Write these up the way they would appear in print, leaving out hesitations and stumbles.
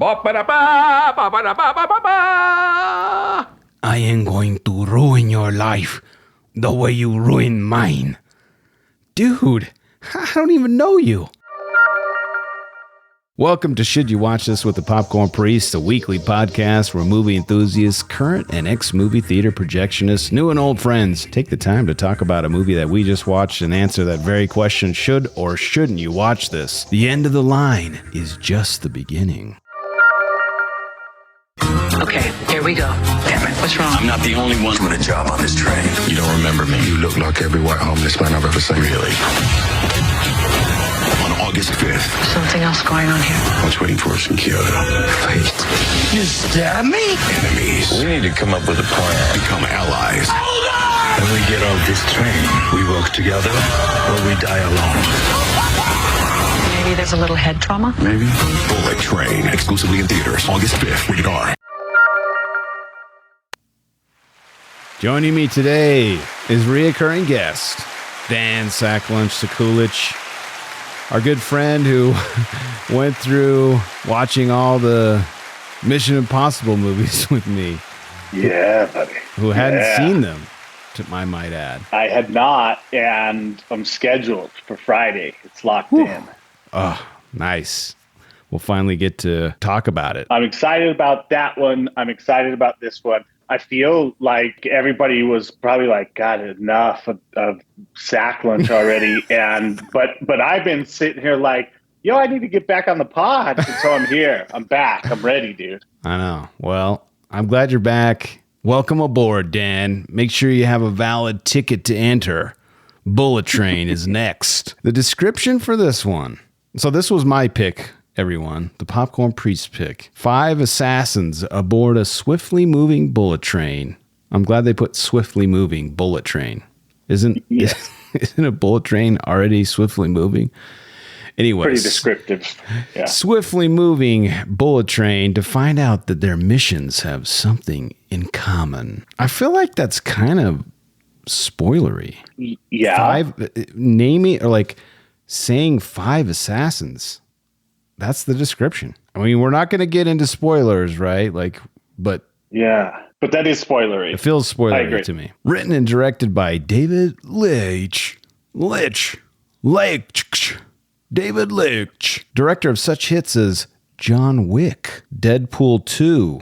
I am going to ruin your life the way you ruined mine. Dude, I don't even know you. Welcome to Should You Watch This with the Popcorn Priest, a weekly podcast where movie enthusiasts, current and ex-movie theater projectionists, new and old friends take the time to talk about a movie that we just watched and answer that very question, should or shouldn't you watch this? The end of the line is just the beginning. Okay, here we go. Damn it, what's wrong? I'm not the only one doing a job on this train. You don't remember me. You look like every white homeless man I've ever seen. Really? On August 5th. Something else going on here. I was waiting for us in Kyoto. Fate. You stab me? Enemies. We need to come up with a plan. Become allies. Hold on! When we get off this train, we work together or we die alone. Maybe there's a little head trauma. Maybe. Bullet Train. Exclusively in theaters. August 5th. Rated R. Joining me today is reoccurring guest, Dan Sekulich, our good friend who went through watching all the Mission Impossible movies with me. Yeah, buddy. Who hadn't seen them, I might add. I had not, and I'm scheduled for Friday. It's locked in. Oh, nice. We'll finally get to talk about it. I'm excited about that one. I'm excited about this one. I feel like everybody was probably like, God, enough of sack lunch already. But I've been sitting here like, yo, I need to get back on the pod. And so I'm here. I'm back. I'm ready, dude. I know. Well, I'm glad you're back. Welcome aboard, Dan. Make sure you have a valid ticket to enter. Bullet Train is next. The description for this one. So this was my pick, everyone. The Popcorn Priest pick. 5 assassins aboard a swiftly moving bullet train. I'm glad they put swiftly moving bullet train. Isn't a bullet train already swiftly moving? Anyways, pretty descriptive. Yeah. Swiftly moving bullet train to find out that their missions have something in common. I feel like that's kind of spoilery. Yeah. 5 naming or like saying 5 assassins. That's the description. I mean, we're not going to get into spoilers, right? But yeah, but that is spoilery. It feels spoilery to me. Written and directed by David Leitch. David Leitch, director of such hits as John Wick, Deadpool 2,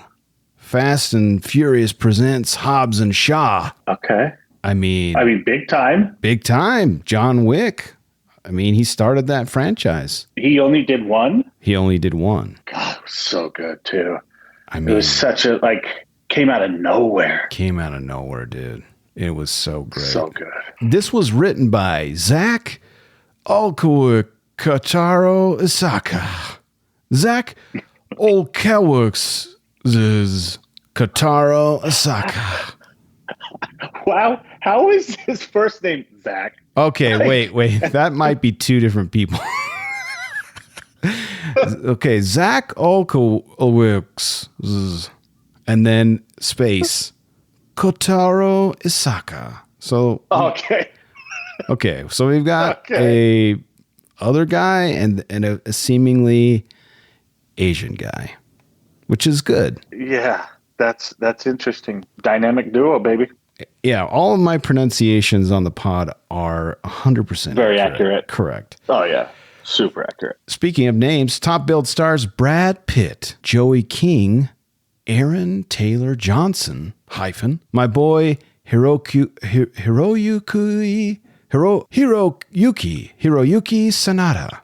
Fast and Furious Presents Hobbs and Shaw. Okay. I mean, big time. Big time. John Wick. I mean, he started that franchise. He only did one? He only did one. God, it was so good, too. I mean, it was such a, came out of nowhere. Came out of nowhere, dude. It was so great. So good. This was written by Zach Olkowicz, Kotaro Isaka. Zach Olkowicz is Kotaro Isaka. Wow. How is his first name Zach? Okay, wait. That might be 2 different people. Okay, Zach Olkowicz, and then space Kotaro Isaka. So okay, so we've got a other guy and a seemingly Asian guy, which is good. Yeah, that's interesting. Dynamic duo, baby. Yeah, all of my pronunciations on the pod are 100% very accurate. Correct. Oh, yeah. Super accurate. Speaking of names, top billed stars Brad Pitt, Joey King, Aaron Taylor Johnson, my boy Hiroyuki Sanada.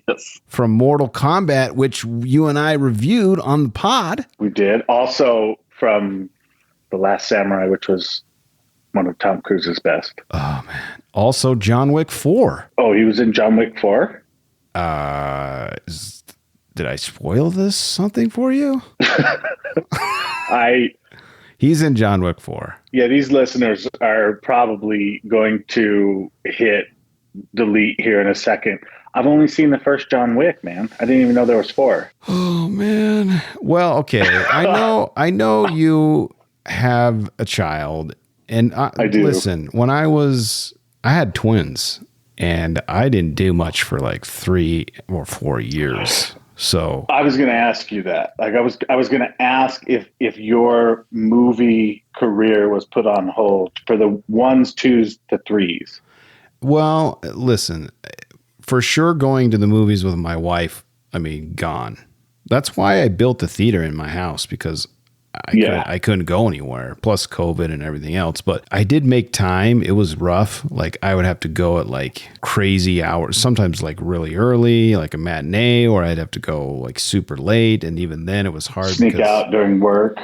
Yes. From Mortal Kombat, which you and I reviewed on the pod. We did. Also from The Last Samurai, which was one of Tom Cruise's best. Oh, man. Also, John Wick 4. Oh, he was in John Wick 4? Did I spoil something for you? He's in John Wick 4. Yeah, these listeners are probably going to hit delete here in a second. I've only seen the first John Wick, man. I didn't even know there was 4. Oh, man. Well, okay. I know you have a child, and I do. Listen, when I had twins, and I didn't do much for 3 or 4 years. So I was going to ask you that. Like I was going to ask if your movie career was put on hold for the 1s, 2s to 3s. well, listen, for sure going to the movies with my wife, I mean, gone. That's why I built the theater in my house, because I couldn't go anywhere, plus COVID and everything else. But I did make time. It was rough. Like I would have to go at like crazy hours, sometimes like really early, like a matinee, or I'd have to go like super late. And even then it was hard. Sneak out during work.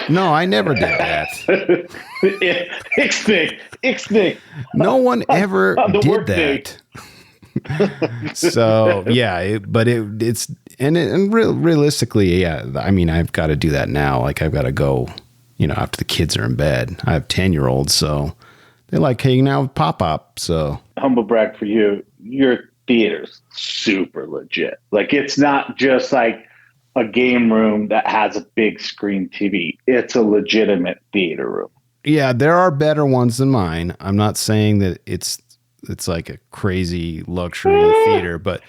No, I never did that. Ixnay. No one ever On the did work day. that. So yeah, realistically, yeah. I mean, I've got to do that now. Like I've got to go, after the kids are in bed. I have 10-year-olds, so they like hanging out with Pop. So Humble brag for you. Your theater's super legit. Like it's not just like a game room that has a big screen TV. It's a legitimate theater room. Yeah, there are better ones than mine. I'm not saying that it's like a crazy luxury theater, but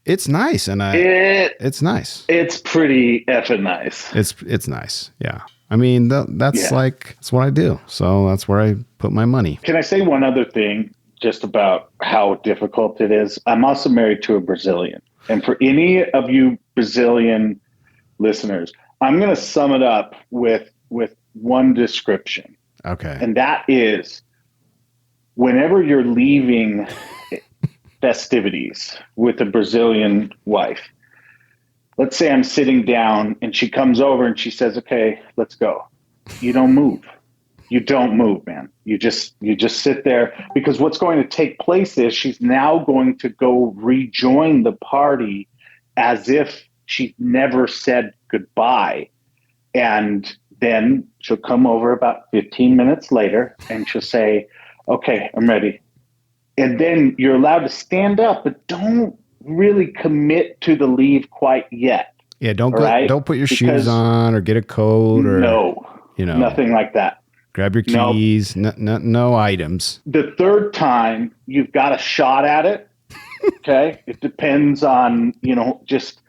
it's nice, and it's nice. It's pretty effing nice. It's nice. Yeah. I mean, that's what I do. So that's where I put my money. Can I say one other thing just about how difficult it is? I'm also married to a Brazilian. And for any of you Brazilian listeners, I'm going to sum it up with one description. Okay. And that is, whenever you're leaving festivities with a Brazilian wife, let's say I'm sitting down and she comes over and she says, okay, let's go. You don't move. You don't move, man. You just sit there, because what's going to take place is she's now going to go rejoin the party as if she never said goodbye. And then she'll come over about 15 minutes later and she'll say, okay, I'm ready. And then you're allowed to stand up, but don't really commit to the leave quite yet. Yeah, don't put your shoes on or get a coat or nothing like that. Grab your keys, no items. The third time you've got a shot at it. Okay. It depends on, just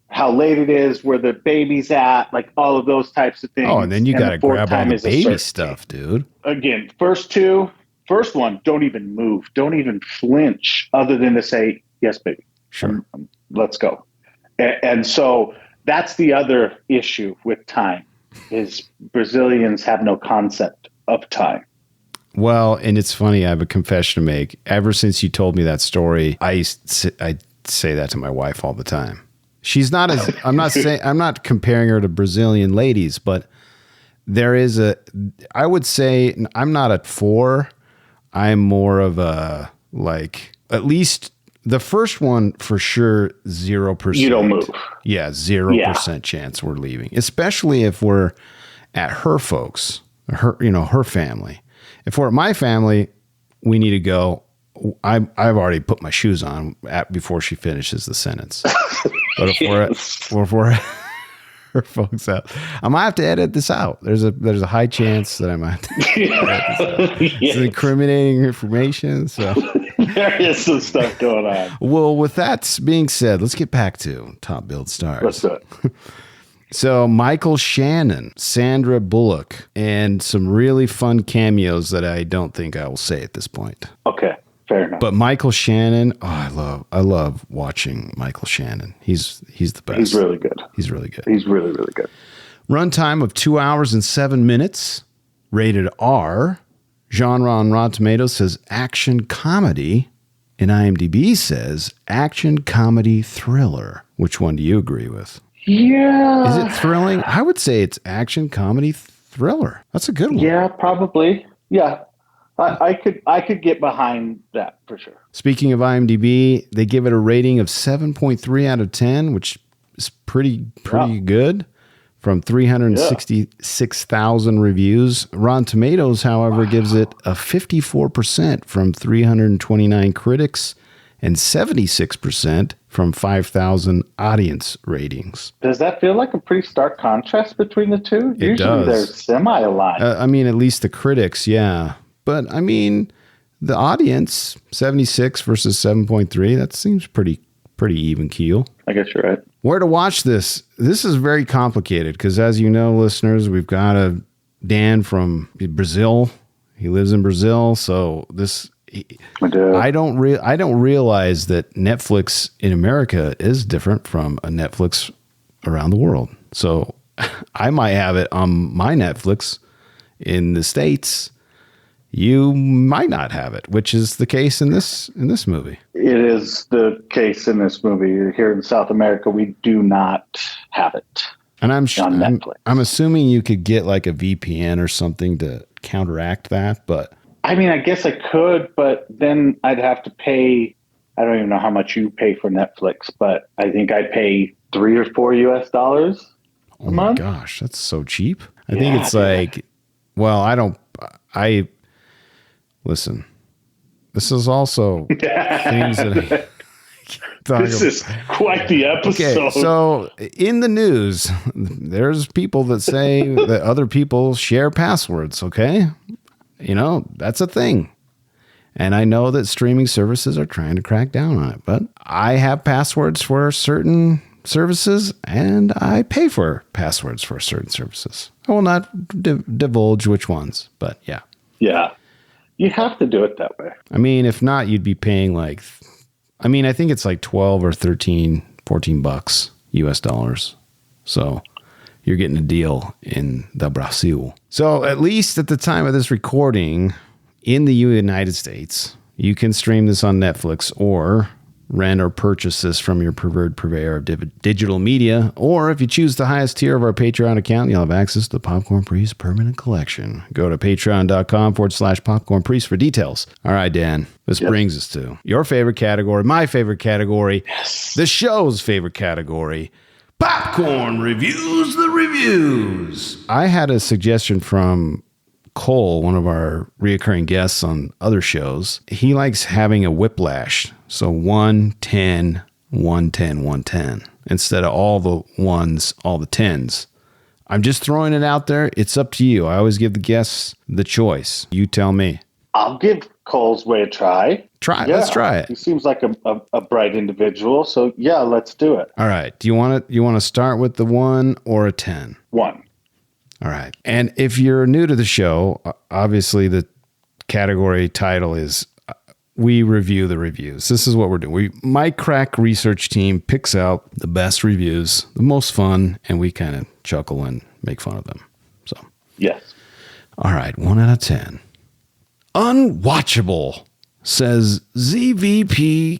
how late it is, where the baby's at, like all of those types of things. Oh, and then you got to grab all the baby stuff, dude. Again, first one, don't even move. Don't even flinch other than to say, yes, baby. Sure. Let's go. And so that's the other issue with time, is Brazilians have no concept of time. Well, and it's funny, I have a confession to make. Ever since you told me that story, I say that to my wife all the time. She's not as, I'm not comparing her to Brazilian ladies, but there is I would say I'm not at 4. I'm more of a, like, at least the first one for sure, 0%. You don't move. Yeah, 0% chance we're leaving, especially if we're at her folks, her family. If we're at my family, we need to go. I've already put my shoes on before she finishes the sentence. But if we're at her folks out, I might have to edit this out. There's a high chance that I might have to edit this out. It's incriminating information. So there is some stuff going on. Well, with that being said, let's get back to Top Billed Stars. Let's do it. So Michael Shannon, Sandra Bullock, and some really fun cameos that I don't think I will say at this point. Okay, fair enough. But Michael Shannon, I love watching Michael Shannon. He's the best. He's really good. He's really good. He's really, really good. Runtime of 2 hours and 7 minutes. Rated R. Genre on Rotten Tomatoes says action comedy. And IMDb says action comedy thriller. Which one do you agree with? Yeah. Is it thrilling? I would say it's action comedy thriller. That's a good one. Yeah, probably. Yeah. I could get behind that for sure. Speaking of IMDb, they give it a rating of 7.3 out of 10, which is pretty good from 366,000 reviews. Rotten Tomatoes, however, gives it a 54% from 329 critics and 76% from 5,000 audience ratings. Does that feel like a pretty stark contrast between the two? It Usually does. they're semi-aligned. I mean, at least the critics, yeah. But, I mean, the audience, 76 versus 7.3, that seems pretty pretty even keel. I guess you're right. Where to watch this? This is very complicated because, as you know, listeners, we've got a Dan from Brazil. He lives in Brazil, so this I don't realize that Netflix in America is different from a Netflix around the world. So I might have it on my Netflix in the States. You might not have it, which is the case in this movie. It is the case in this movie. Here in South America, we do not have it. And I'm assuming you could get like a VPN or something to counteract that, but I mean, I guess I could, but then I'd have to pay. I don't even know how much you pay for Netflix, but I think I pay $3 or $4 US a month. Oh my gosh, that's so cheap. I think it's like, well, I listen. This is also things that this is quite the episode. Okay, so in the news, there's people that say that other people share passwords. Okay, that's a thing, and I know that streaming services are trying to crack down on it. But I have passwords for certain services, and I pay for passwords for certain services. I will not divulge which ones, but yeah. Yeah. You have to do it that way. I mean, if not, you'd be paying I think it's like 12 or 13, 14 bucks US dollars. So you're getting a deal in the Brazil. So at least at the time of this recording in the United States, you can stream this on Netflix or rent or purchase this from your preferred purveyor of digital media. Or if you choose the highest tier of our Patreon account, you'll have access to the Popcorn Priest permanent collection. Go to patreon.com/Popcorn Priest for details. All right, Dan, this brings us to your favorite category, my favorite category, the show's favorite category, Popcorn Reviews the Reviews. I had a suggestion from Cole, one of our reoccurring guests on other shows. He likes having a whiplash. So 110, 110, 110 instead of all the ones, all the tens. I'm just throwing it out there. It's up to you. I always give the guests the choice. You tell me. I'll give Cole's way a try. Let's try it. He seems like a bright individual. So yeah, let's do it. All right. Do you want to start with the 1 or a 10? 1. All right. And if you're new to the show, obviously the category title is we review the reviews. This is what we're doing. My crack research team picks out the best reviews, the most fun, and we kind of chuckle and make fun of them. So, yes. All right. 1 out of 10. Unwatchable, says ZVPKPKNC.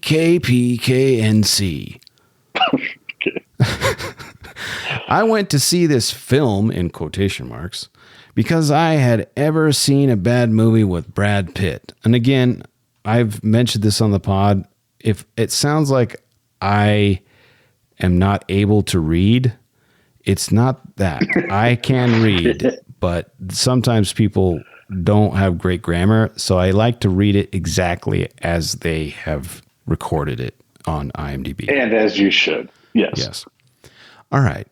Okay. I went to see this film, in quotation marks, because I had ever seen a bad movie with Brad Pitt. And again, I've mentioned this on the pod. If it sounds like I am not able to read, it's not that. I can read, but sometimes people don't have great grammar. So I like to read it exactly as they have recorded it on IMDb. And as you should. Yes. All right.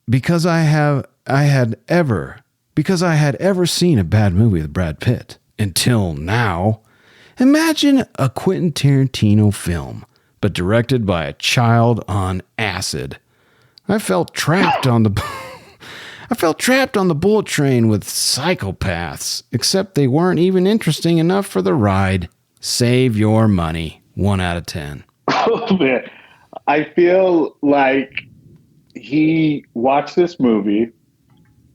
Because I had ever seen a bad movie with Brad Pitt until now. Imagine a Quentin Tarantino film, but directed by a child on acid. I felt trapped on the bullet train with psychopaths, except they weren't even interesting enough for the ride. Save your money. 1 out of 10. Oh man, I feel like he watched this movie.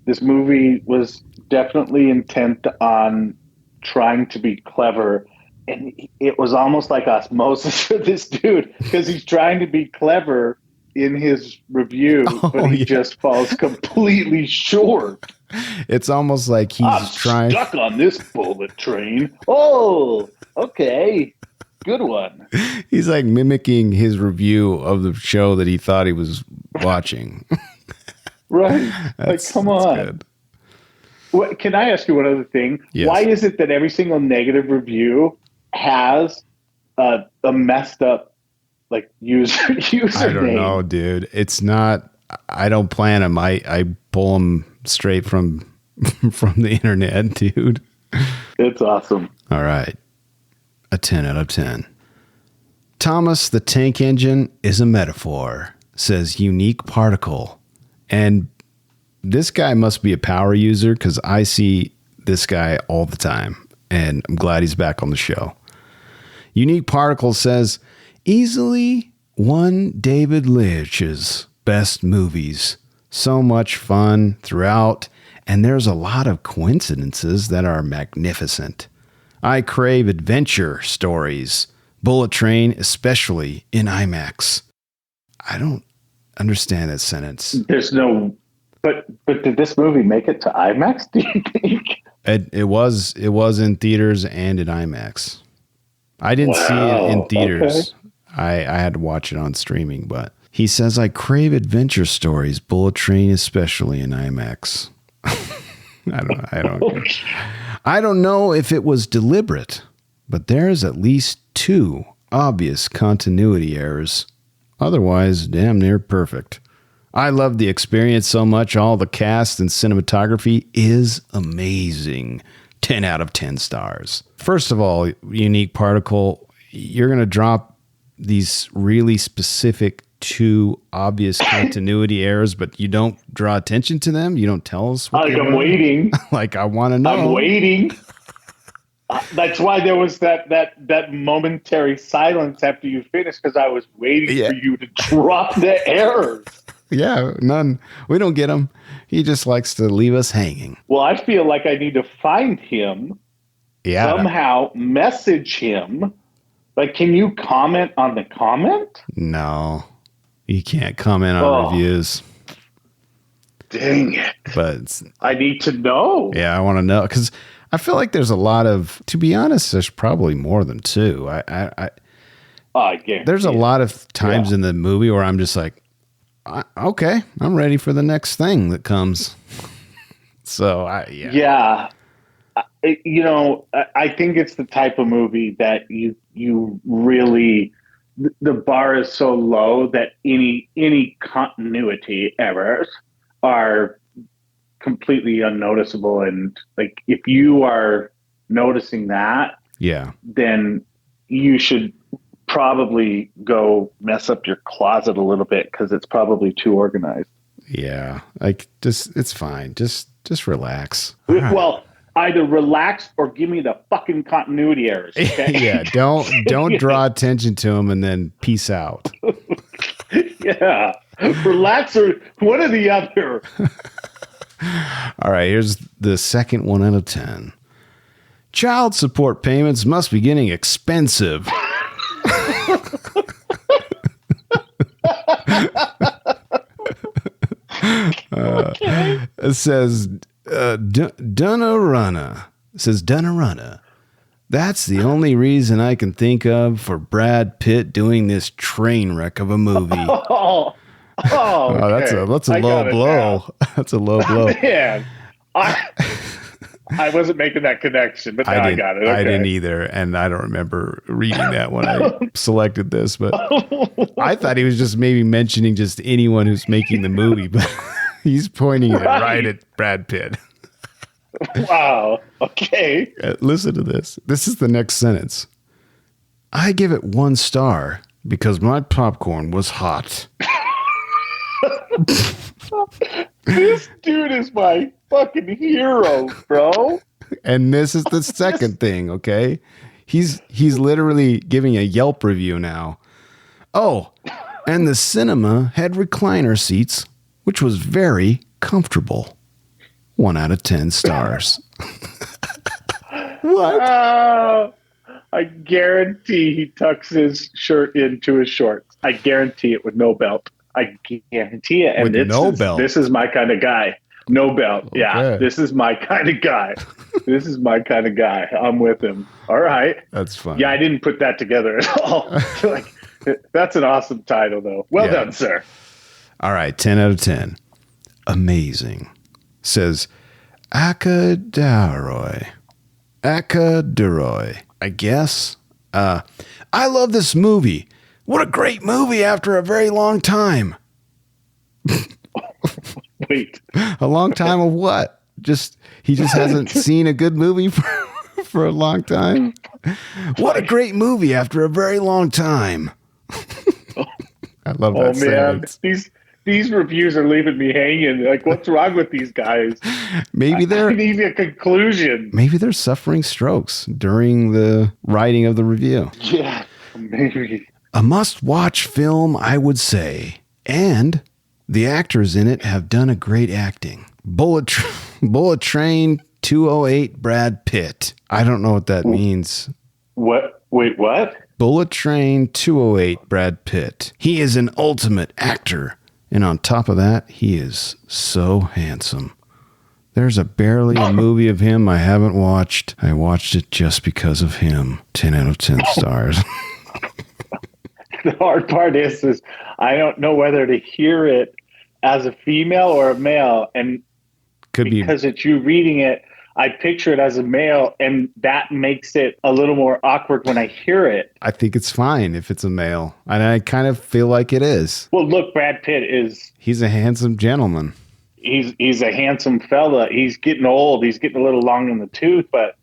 This movie was definitely intent on trying to be clever. And it was almost like osmosis for this dude because he's trying to be clever in his review, but he just falls completely short. It's almost like he's stuck on this bullet train. Oh, okay. Good one. He's like mimicking his review of the show that he thought he was watching. Right. Like, come on. Good. What, can I ask you one other thing? Yes. Why is it that every single negative review has a messed up username? I don't know, dude. It's not. I don't plan them. I pull them straight from the internet, dude. It's awesome. All right, a 10 out of 10. Thomas the Tank Engine is a metaphor, says Unique Particle. And this guy must be a power user because I see this guy all the time. And I'm glad he's back on the show. Unique Particle says, easily one David Lynch's best movies. So much fun throughout, and there's a lot of coincidences that are magnificent. I crave adventure stories. Bullet Train, especially in IMAX. I don't understand that sentence. There's no, but did this movie make it to IMAX? Do you think? It was in theaters and in IMAX. I didn't see it in theaters. Okay. I had to watch it on streaming, but he says, I crave adventure stories, Bullet Train, especially in IMAX. I don't know if it was deliberate, but there's at least 2 obvious continuity errors. Otherwise, damn near perfect. I love the experience so much. All the cast and cinematography is amazing. 10 out of 10 stars. First of all, Unique Particle, you're going to drop these really specific 2 obvious continuity errors, but you don't draw attention to them? You don't tell us what I'm waiting. Like, I want to know. I'm waiting. That's why there was that momentary silence after you finished, because I was waiting for you to drop the errors. Yeah, none. We don't get him. He just likes to leave us hanging. Well, I feel like I need to find him. Yeah. Somehow message him. Like, can you comment on the comment? No, you can't comment on reviews. Dang it. But I need to know. Yeah, I want to know, because I feel like there's a lot of, to be honest, there's probably more than 2. I guarantee there's a lot of times in the movie where I'm just like, okay, I'm ready for the next thing that comes. So I think it's the type of movie that you really, the bar is so low that any continuity errors are completely unnoticeable. And like, if you are noticing that, then you should probably go mess up your closet a little bit, because it's probably too organized. Yeah, like, just, it's fine. Just relax. Well, either relax or give me the fucking continuity errors. Okay? Yeah, don't draw attention to them and then peace out. Yeah, relax or one or the other. All right, here's the second 1 out of 10. Child support payments must be getting expensive. It says Dunarunna. It says Dunarunna. That's the only reason I can think of for Brad Pitt doing this train wreck of a movie. Okay. That's a low blow. That's a low blow. Man, I wasn't making that connection, but now I got it. Okay. I didn't either, and I don't remember reading that when I selected this, but I thought he was just maybe mentioning just anyone who's making the movie, but he's pointing it right at Brad Pitt. Wow. Okay. Listen to this. This is the next sentence. I give it 1 star because my popcorn was hot. This dude is my fucking hero, bro. And this is the second thing, okay? He's literally giving a Yelp review now. Oh, and the cinema had recliner seats, which was very comfortable. 1 out of 10 stars. What? I guarantee he tucks his shirt into his shorts. I guarantee it with no belt. I guarantee it. And with no belt. This is my kind of guy. No belt. Okay. Yeah, this is my kind of guy. This is my kind of guy. I'm with him. All right. That's fun. Yeah, I didn't put that together at all. That's an awesome title, though. Well done, sir. All right, 10 out of 10. Amazing. Says Akadaroi. I guess. I love this movie. What a great movie after a very long time. Wait. A long time of what? He just hasn't seen a good movie for a long time. What a great movie after a very long time. I love that sentence. These reviews are leaving me hanging. Like, what's wrong with these guys? Maybe I need a conclusion. Maybe they're suffering strokes during the writing of the review. Yeah, maybe. A must-watch film, I would say. And the actors in it have done a great acting. Bullet Train 208 Brad Pitt. I don't know what that means. What? Wait, what? Bullet Train 208 Brad Pitt. He is an ultimate actor. And on top of that, he is so handsome. There's barely a movie of him I haven't watched. I watched it just because of him. 10 out of 10 stars. The hard part is I don't know whether to hear it as a female or a male. And because it's you reading it, I picture it as a male, and that makes it a little more awkward when I hear it. I think it's fine if it's a male, and I kind of feel like it is. Well, look, Brad Pitt he's a handsome gentleman. He's a handsome fella. He's getting old. He's getting a little long in the tooth, but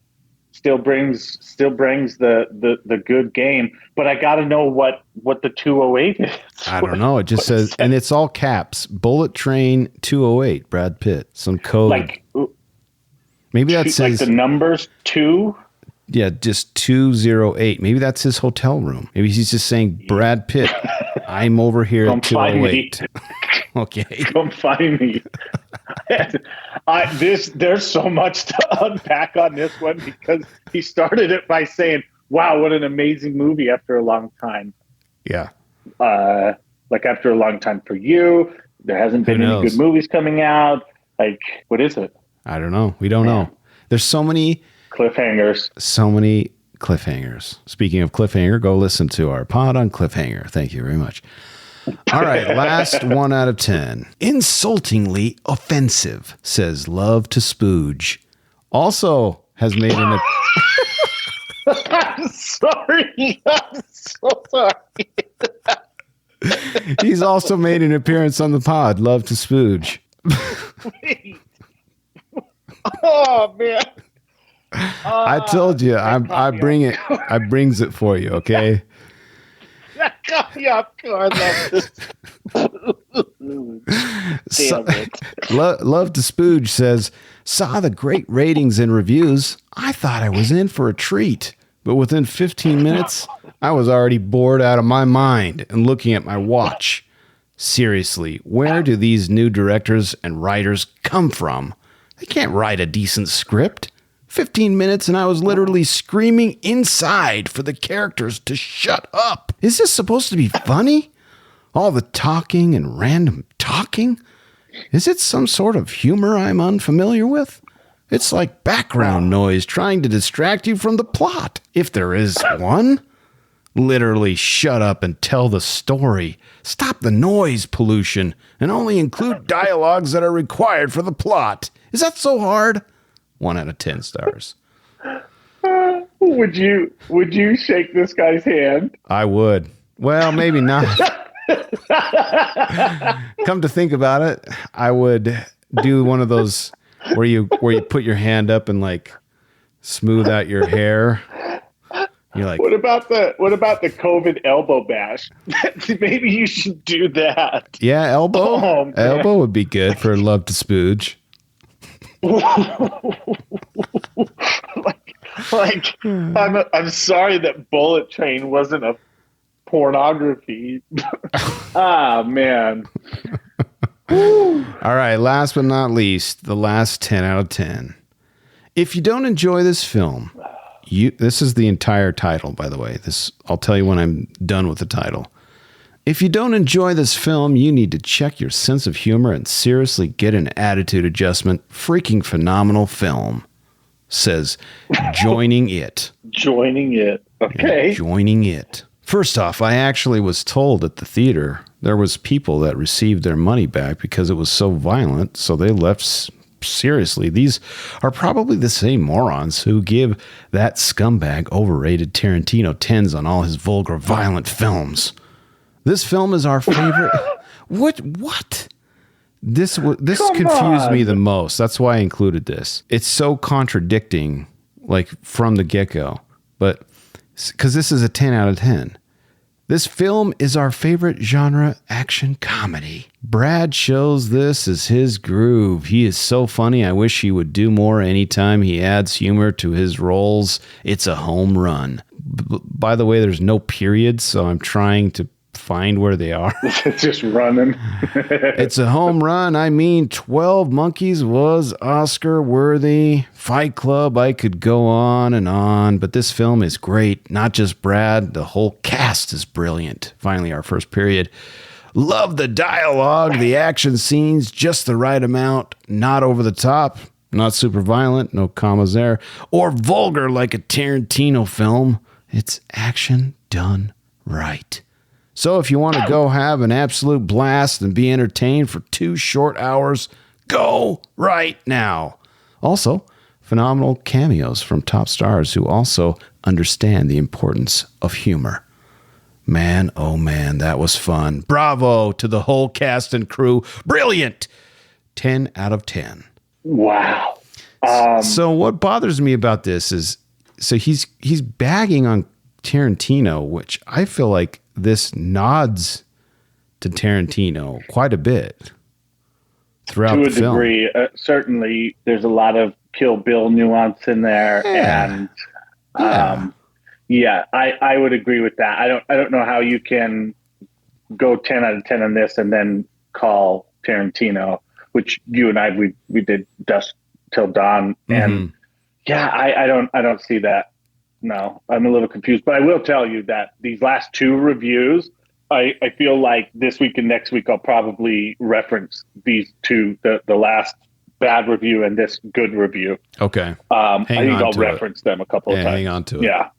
still brings the good game. But I got to know what the 208 is. I don't know. It just says, and it's all caps. Bullet Train 208 Brad Pitt. Some code. Like, maybe that says like the numbers 2. Yeah, just 208. Maybe that's his hotel room. Maybe he's just saying, Brad Pitt, I'm over here at 208. Okay. Come find me. There's so much to unpack on this one, because he started it by saying, wow, what an amazing movie after a long time. Yeah. Like after a long time for you. There hasn't been any good movies coming out. Like, what is it? I don't know. We don't know. There's so many cliffhangers. Speaking of cliffhanger, go listen to our pod on cliffhanger. Thank you very much. All right, last 1 out of 10. Insultingly offensive, says Love to Spooge. Also has made an... I'm sorry. I'm so sorry. He's also made an appearance on the pod, Love to Spooge. Wait. Oh, man. I told you, I brings it for you, okay? That got me off guard. Damn it. Love to Spooge says, saw the great ratings and reviews. I thought I was in for a treat, but within 15 minutes, I was already bored out of my mind and looking at my watch. Seriously, where do these new directors and writers come from? They can't write a decent script. 15 minutes and I was literally screaming inside for the characters to shut up. Is this supposed to be funny? All the talking and random talking? Is it some sort of humor I'm unfamiliar with? It's like background noise trying to distract you from the plot, if there is one. Literally shut up and tell the story. Stop the noise pollution and only include dialogues that are required for the plot. Is that so hard? 1 out of 10 stars. Would you shake this guy's hand? I would. Well, maybe not. Come to think about it, I would do one of those where you put your hand up and like smooth out your hair. You're like, what about the COVID elbow bash? Maybe you should do that. Yeah, elbow. Elbow would be good for Love to Spooge. I'm sorry that Bullet Train wasn't a pornography. Ah, man. All right, last but not least, the last 10 out of 10. If you don't enjoy this film, this is the entire title, by the way. I'll tell you when I'm done with the title. If you don't enjoy this film, you need to check your sense of humor and seriously get an attitude adjustment. Freaking phenomenal film, says Joining It. Joining It. Okay. Yeah, Joining It. First off, I actually was told at the theater there was people that received their money back because it was so violent, so they left. Seriously, these are probably the same morons who give that scumbag overrated Tarantino 10s on all his vulgar, violent films. This film is our favorite. What? This confused me the most. That's why I included this. It's so contradicting like from the get-go. But because this is a 10 out of 10. This film is our favorite genre action comedy. Brad shows this as his groove. He is so funny. I wish he would do more anytime he adds humor to his roles. It's a home run. By the way, there's no periods, so I'm trying to find where they are. It's just running. It's a home run. I mean, 12 Monkeys was Oscar worthy. Fight Club, I could go on, but this film is great. Not just Brad, the whole cast is brilliant. Finally, our first period. Love the dialogue, the action scenes, just the right amount, not over the top, not super violent, no commas there, or vulgar like a Tarantino film. It's action done right. So if you want to go have an absolute blast and be entertained for 2 short hours, go right now. Also, phenomenal cameos from top stars who also understand the importance of humor. Man, oh man, that was fun. Bravo to the whole cast and crew. Brilliant. 10 out of 10. Wow. So what bothers me about this is, so he's bagging on Tarantino, which I feel like this nods to Tarantino quite a bit throughout the film. To a degree, certainly there's a lot of Kill Bill nuance in there, and I would agree with that. I don't know how you can go 10 out of 10 on this and then call Tarantino, which you and I we did Dusk Till Dawn, and I don't see that. No, I'm a little confused, but I will tell you that these last 2 reviews, I feel like this week and next week I'll probably reference these 2, the last bad review and this good review. Okay. I think I'll reference them a couple of times. Hang on to it. Yeah.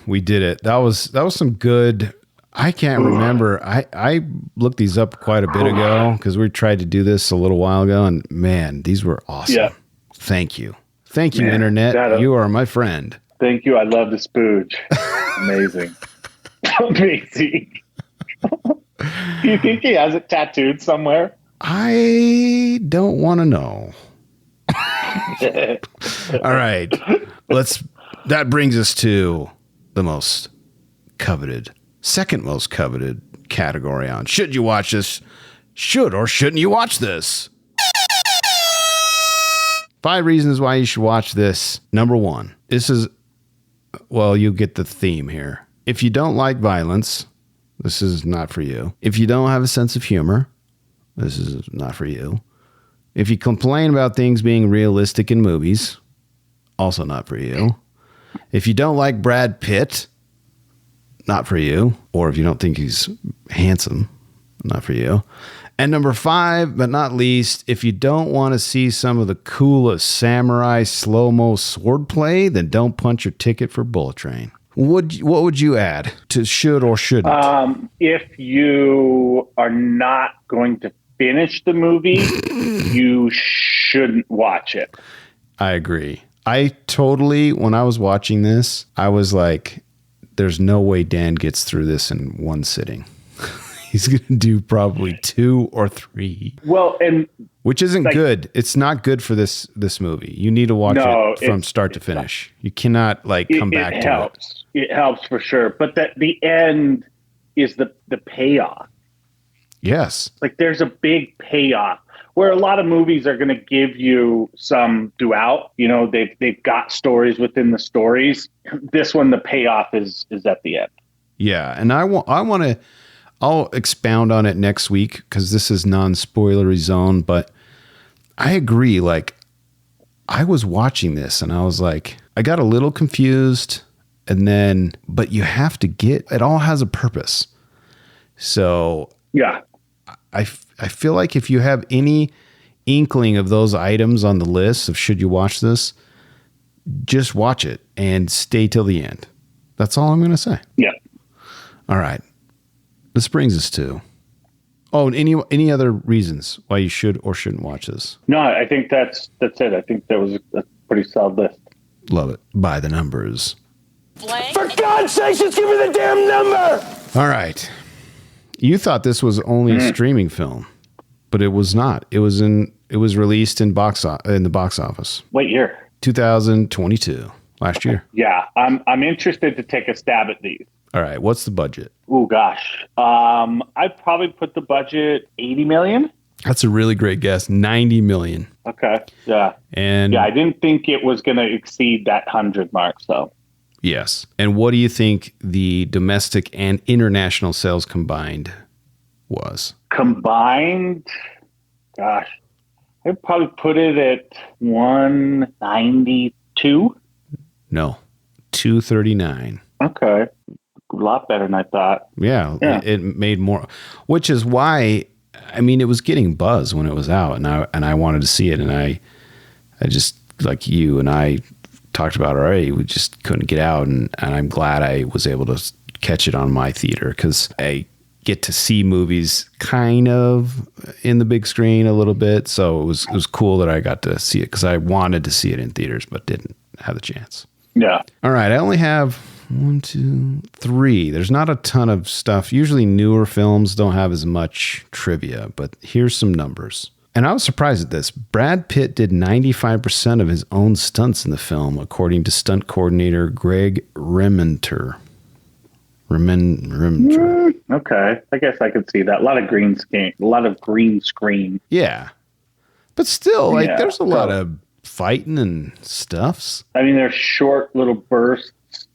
We did it. That was some good. I can't remember. I looked these up quite a bit ago because we tried to do this a little while ago, and man, these were awesome. Yeah. Thank you. Thank you, Internet. You are my friend. Thank you. I love the spooge. Amazing. Amazing. Do you think he has it tattooed somewhere? I don't want to know. All right. That brings us to the most coveted, second most coveted category on Should You Watch This? Should or shouldn't you watch this? 5 reasons why you should watch this. Number 1. This is, well, you get the theme here. If you don't like violence, this is not for you. If you don't have a sense of humor, this is not for you. If you complain about things being realistic in movies, also not for you. If you don't like Brad Pitt, not for you. Or if you don't think he's handsome, not for you. And number 5, but not least, if you don't want to see some of the coolest samurai slow-mo swordplay, then don't punch your ticket for Bullet Train. What would you add to should or shouldn't? If you are not going to finish the movie, you shouldn't watch it. I agree. I totally, when I was watching this, I was like, there's no way Dan gets through this in one sitting. He's going to do probably 2 or 3. Well, and which isn't good. It's not good for this movie. You need to watch it from start to finish. You cannot come back to helps. It helps for sure. But the end is the payoff. Yes. Like there's a big payoff where a lot of movies are going to give you some throughout. You know, they've got stories within the stories. This one, the payoff is at the end. Yeah. And I'll expound on it next week because this is non-spoilery zone, but I agree. Like I was watching this and I was like, I got a little confused but you have to it all has a purpose. So yeah, I feel like if you have any inkling of those items on the list of should you watch this, just watch it and stay till the end. That's all I'm going to say. Yeah. All right. This brings us to, any other reasons why you should or shouldn't watch this? No, I think that's it. I think that was a pretty solid list. Love it. By the numbers. For God's sake, just give me the damn number! All right. You thought this was only a streaming film, but it was not. It was released in the box office. What year? 2022. last year. Yeah, I'm interested to take a stab at these. All right. What's the budget? Oh gosh, I'd probably put the budget 80 million. That's a really great guess. 90 million. Okay, yeah, And yeah. I didn't think it was going to exceed that 100 mark. So yes. And what do you think the domestic and international sales combined was? combined, gosh, I'd probably put it at 192. No, 239. Okay, a lot better than I thought. Yeah, Yeah. it made more, which is why, I mean, it was getting buzz when it was out, and I wanted to see it, and I just, like you and I talked about already, we just couldn't get out, and I'm glad I was able to catch it on my theater, because I get to see movies kind of in the big screen a little bit, so it was cool that I got to see it, because I wanted to see it in theaters but didn't have the chance. Yeah. All right, I only have 1, 2, 3. There's not a ton of stuff. Usually newer films don't have as much trivia, but here's some numbers. And I was surprised at this. Brad Pitt did 95% of his own stunts in the film, according to stunt coordinator Greg Rementer. Okay, I guess I could see that. A lot of green screen. Yeah. But still, like, Yeah, there's a lot of fighting and stuffs. I mean, they're short little bursts,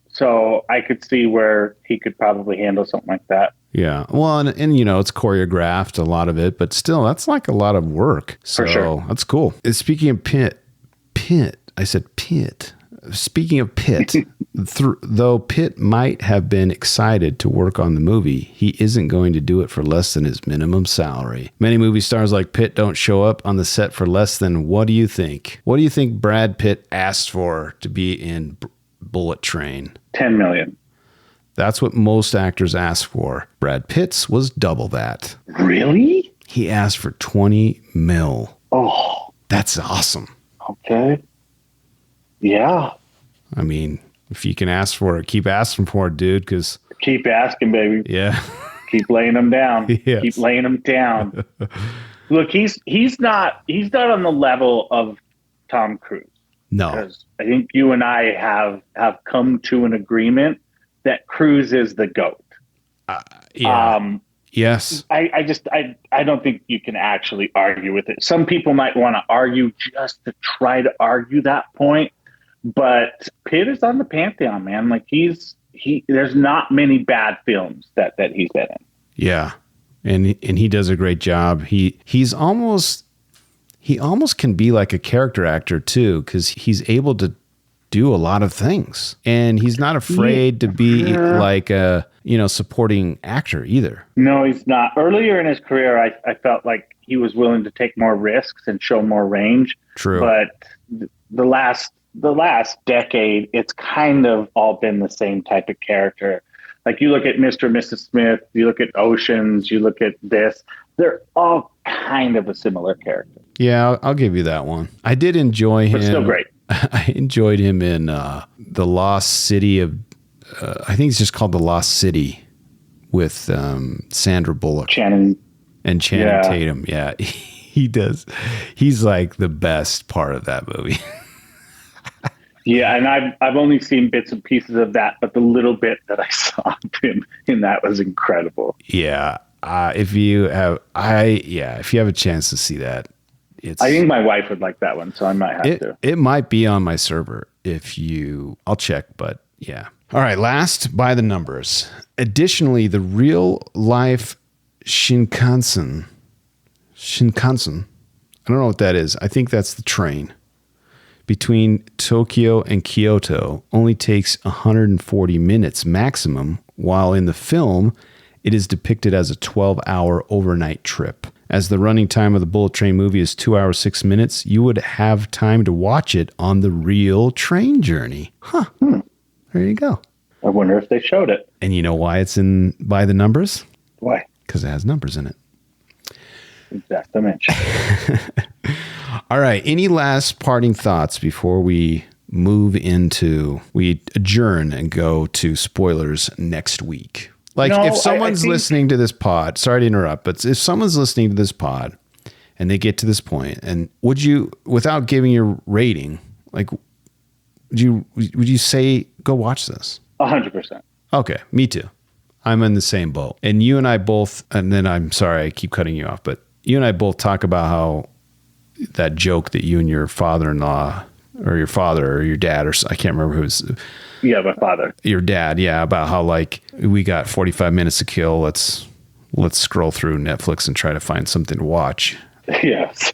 so I could see where he could probably handle something like that. Yeah. Well, and you know, it's choreographed, a lot of it, but still, that's like a lot of work. So For sure. That's cool. Speaking of Pitt, I said Pitt. Speaking of Pitt, though Pitt might have been excited to work on the movie, he isn't going to do it for less than his minimum salary. Many movie stars like Pitt don't show up on the set for less than, what do you think? What do you think Brad Pitt asked for to be in Bullet Train? 10 million. That's what most actors ask for. Brad Pitt's was double that. Really? He asked for 20 mil. Oh, That's awesome. okay. Yeah. I mean, if you can ask for it, keep asking for it, dude, because, Keep asking, baby. yeah. Keep laying them down. Yes. Keep laying them down. Look, he's not on the level of Tom Cruise. No. Because I think you and I have come to an agreement that Cruise is the GOAT. Yeah. Yes. I don't think you can actually argue with it. Some people might want to argue just to try to argue that point, but Pitt is on the pantheon, man. Like there's not many bad films that he's been in. Yeah. And he does a great job. He almost can be like a character actor too, because he's able to do a lot of things, and he's not afraid to be like a supporting actor either. No, he's not. Earlier in his career, I felt like he was willing to take more risks and show more range. True. But the last decade, it's kind of all been the same type of character. Like you look at Mr. and Mrs. Smith, you look at Oceans, you look at this, they're all kind of a similar character. Yeah, I'll give you that one. I did enjoy him. But still great. I enjoyed him in The Lost City of, I think it's just called The Lost City, with Sandra Bullock Channing Tatum. Yeah, he does. He's like the best part of that movie. Yeah, and I've only seen bits and pieces of that, but the little bit that I saw of him in that was incredible. Yeah, if you have a chance to see that, I think my wife would like that one, so I might have to. It might be on my server I'll check, but yeah. All right, last by the numbers. Additionally, the real life Shinkansen, I don't know what that is. I think that's the train, between Tokyo and Kyoto only takes 140 minutes maximum, while in the film, it is depicted as a 12-hour overnight trip. As the running time of the Bullet Train movie is 2 hours, 6 minutes, you would have time to watch it on the real train journey. Huh. There you go. I wonder if they showed it. And you know why it's in by the numbers? Why? Because it has numbers in it. Exact dimension. All right. Any last parting thoughts before we adjourn and go to spoilers next week? Like, No, if someone's I think listening to this pod, sorry to interrupt, but if someone's listening to this pod and they get to this point, and would you, without giving your rating, like, would you say go watch this? 100%. Okay, me too. I'm in the same boat. And you and I both, and then I'm sorry, I keep cutting you off, but you and I both talk about how that joke that you and your father-in-law or your father or your dad, or I can't remember who's. Yeah, my father. Your dad, yeah, about how like we got 45 minutes to kill. Let's scroll through Netflix and try to find something to watch. Yes.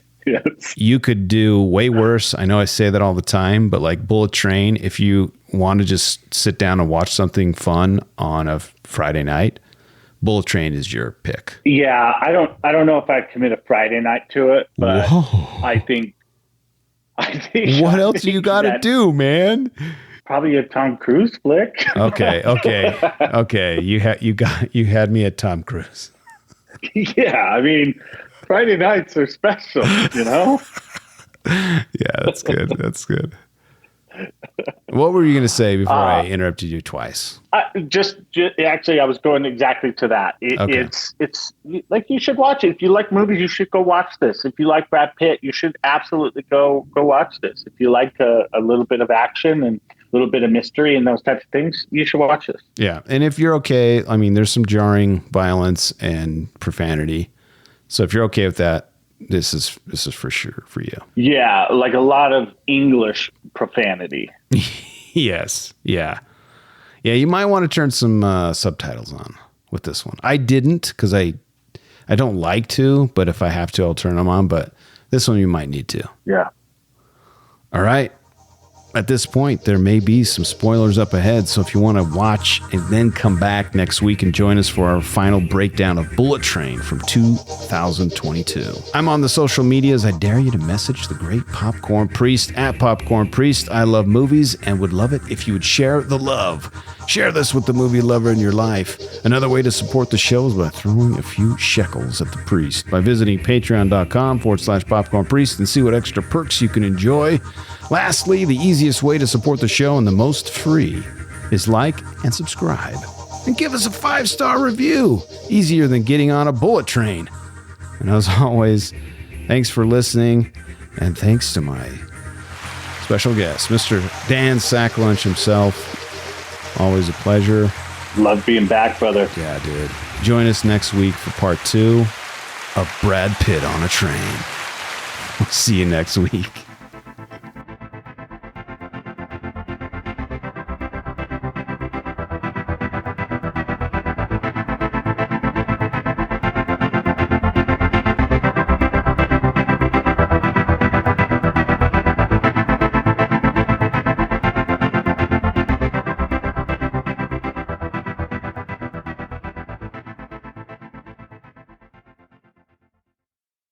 You could do way worse. I know I say that all the time, but like Bullet Train, if you want to just sit down and watch something fun on a Friday night, Bullet Train is your pick. Yeah, I don't know if I'd commit a Friday night to it, but Whoa. I think what else you got to do, man? Probably a Tom Cruise flick. Okay. You had me at Tom Cruise. Yeah, I mean, Friday nights are special, you know? Yeah, that's good. That's good. What were you going to say before I interrupted you twice? Actually, I was going exactly to that. It's like, you should watch it. If you like movies, you should go watch this. If you like Brad Pitt, you should absolutely go watch this. If you like a little bit of action and a little bit of mystery and those types of things, you should watch this. Yeah, and if you're okay, I mean, there's some jarring violence and profanity. So if you're okay with that, this is for sure for you. Yeah, like a lot of English profanity. Yes. Yeah. Yeah, you might want to turn some subtitles on with this one. I didn't because I don't like to, but if I have to, I'll turn them on. But this one you might need to. Yeah. All right. At this point, there may be some spoilers up ahead. So if you want to watch and then come back next week and join us for our final breakdown of Bullet Train from 2022. I'm on the social medias. I dare you to message the great Popcorn Priest at Popcorn Priest. I love movies and would love it if you would share the love. Share this with the movie lover in your life. Another way to support the show is by throwing a few shekels at the priest by visiting patreon.com/Popcorn Priest and see what extra perks you can enjoy. Lastly, the easiest way to support the show and the most free is like and subscribe. And give us a 5-star review. Easier than getting on a bullet train. And as always, thanks for listening. And thanks to my special guest, Mr. Dan Sacklunch himself. Always a pleasure. Love being back, brother. Yeah, dude. Join us next week for part 2 of Brad Pitt on a Train. We'll see you next week.